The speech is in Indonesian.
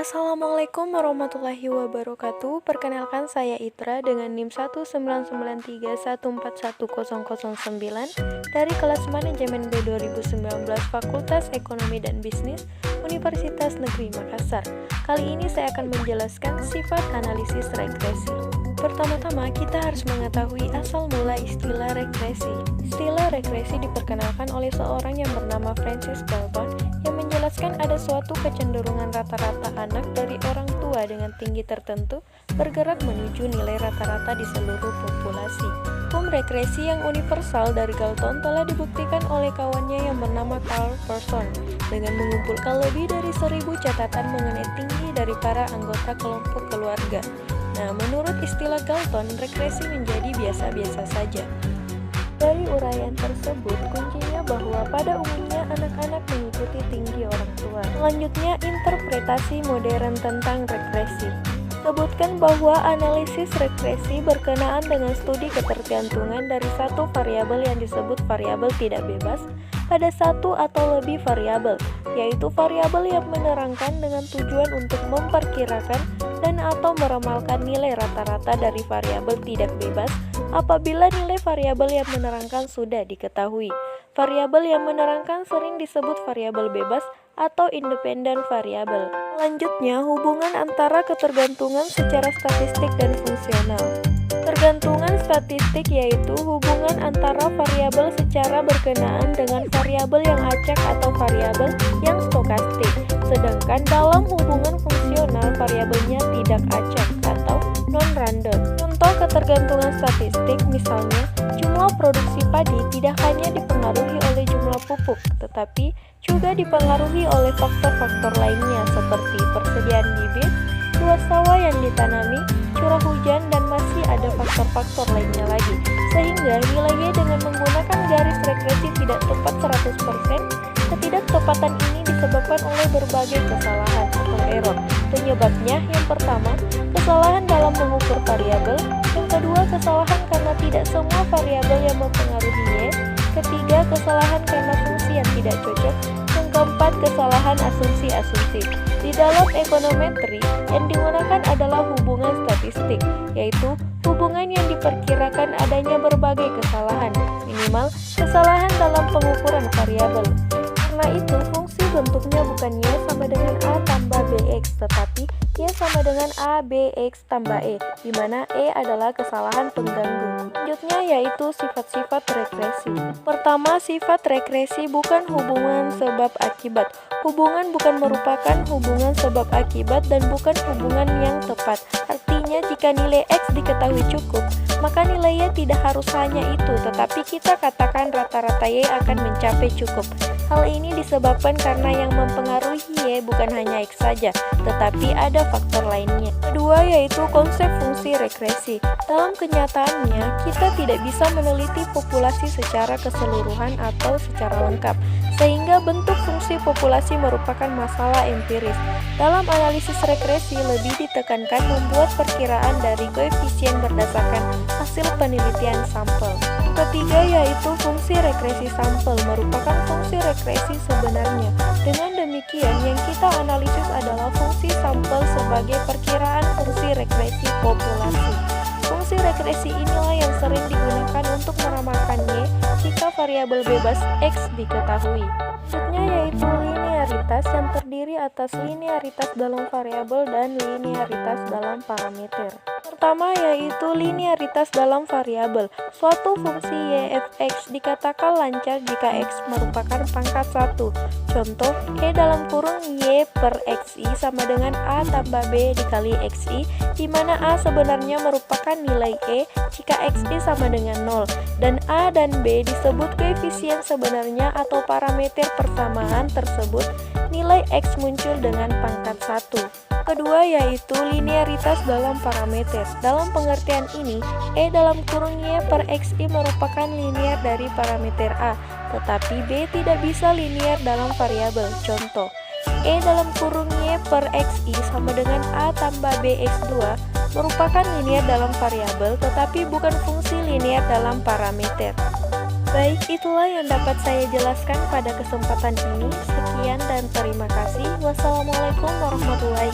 Assalamualaikum warahmatullahi wabarakatuh. Perkenalkan saya Itra dengan NIM 19931411009 dari kelas manajemen B 2019 Fakultas Ekonomi dan Bisnis Universitas Negeri Makassar. Kali ini saya akan menjelaskan sifat analisis regresi. Pertama-tama kita harus mengetahui asal mula istilah regresi. Istilah regresi diperkenalkan oleh seorang yang bernama Francis Galton yang menjelaskan ada suatu kecenderungan rata-rata anak dari orang tua dengan tinggi tertentu bergerak menuju nilai rata-rata di seluruh populasi. Hukum regresi yang universal dari Galton telah dibuktikan oleh kawannya yang bernama Carl Pearson dengan mengumpulkan lebih dari 1000 catatan mengenai tinggi dari para anggota kelompok keluarga. Nah, menurut istilah Galton, regresi menjadi biasa-biasa saja. Dari uraian tersebut, kuncinya bahwa pada umumnya anak-anak mengikuti tinggi orang tua. Selanjutnya, interpretasi modern tentang regresi. Sebutkan bahwa analisis regresi berkenaan dengan studi ketergantungan dari satu variabel yang disebut variabel tidak bebas pada satu atau lebih variabel, yaitu variabel yang menerangkan dengan tujuan untuk memperkirakan dan atau meramalkan nilai rata-rata dari variabel tidak bebas apabila nilai variabel yang menerangkan sudah diketahui. Variabel yang menerangkan sering disebut variabel bebas atau independen variabel. Selanjutnya, hubungan antara ketergantungan secara statistik dan fungsional. Tergantungan statistik yaitu hubungan antara variabel secara berkenaan dengan variabel yang acak atau variabel yang stokastik. Sedangkan dalam hubungan fungsional variabelnya tidak acak atau non-random. Contoh ketergantungan statistik misalnya, jumlah produksi padi tidak hanya dipengaruhi oleh jumlah pupuk, tetapi juga dipengaruhi oleh faktor-faktor lainnya seperti persediaan bibit, luas sawah yang ditanami, curah hujan, dan masih ada faktor-faktor lainnya lagi. Sehingga nilainya dengan menggunakan garis regresi tidak tepat 100%, ketidaktepatan ini disebabkan oleh berbagai kesalahan atau error. Penyebabnya yang pertama, kesalahan dalam mengukur variabel, yang kedua, kesalahan karena tidak semua variabel yang mempengaruhi Y, ketiga, kesalahan karena fungsi yang tidak cocok, yang keempat, kesalahan asumsi-asumsi. Di dalam ekonometri, yang digunakan adalah hubungan statistik, yaitu hubungan yang diperkirakan adanya berbagai kesalahan, minimal kesalahan dalam pengukuran variabel. Karena itu, fungsi bentuknya bukan Y sama dengan A tambah BX, tetapi Y sama dengan A, BX tambah E, di mana E adalah kesalahan pengganggu. Selanjutnya yaitu sifat-sifat regresi. Pertama, sifat regresi bukan hubungan sebab akibat. Hubungan bukan merupakan hubungan sebab akibat dan bukan hubungan yang tepat. Artinya jika nilai X diketahui cukup, maka nilai Y tidak harus hanya itu, tetapi kita katakan rata-rata Y akan mencapai cukup. Hal ini disebabkan karena yang mempengaruhi Y bukan hanya X saja, tetapi ada faktor lainnya. Kedua yaitu konsep fungsi regresi. Dalam kenyataannya, kita tidak bisa meneliti populasi secara keseluruhan atau secara lengkap, sehingga bentuk fungsi populasi merupakan masalah empiris. Dalam analisis regresi lebih ditekankan membuat perkiraan dari koefisien berdasarkan hasil penelitian sampel. Ketiga yaitu fungsi regresi sampel merupakan fungsi regresi sebenarnya. Dengan demikian, yang kita analisis adalah fungsi sampel sebagai perkiraan fungsi regresi populasi. Fungsi regresi inilah yang sering digunakan untuk meramalkan Y jika variabel bebas X diketahui. Selanjutnya yaitu linearitas yang terdiri atas linearitas dalam variabel dan linearitas dalam parameter. Pertama yaitu linearitas dalam variabel. Suatu fungsi y f(x) dikatakan lancar jika x merupakan pangkat 1. Contoh, e dalam kurung y per xi sama dengan a tambah b dikali xi, di mana a sebenarnya merupakan nilai e jika xi sama dengan 0, dan a dan b disebut koefisien sebenarnya atau parameter persamaan tersebut. Nilai x muncul dengan pangkat 1. Kedua yaitu linearitas dalam parameter. Dalam pengertian ini, E dalam kurung Y per XI merupakan linear dari parameter A, tetapi B tidak bisa linear dalam variabel. Contoh, E dalam kurung Y per XI sama dengan A tambah BX2 merupakan linear dalam variabel, tetapi bukan fungsi linear dalam parameter. Baik, itulah yang dapat saya jelaskan pada kesempatan ini. Sekian dan terima kasih. Wassalamualaikum warahmatullahi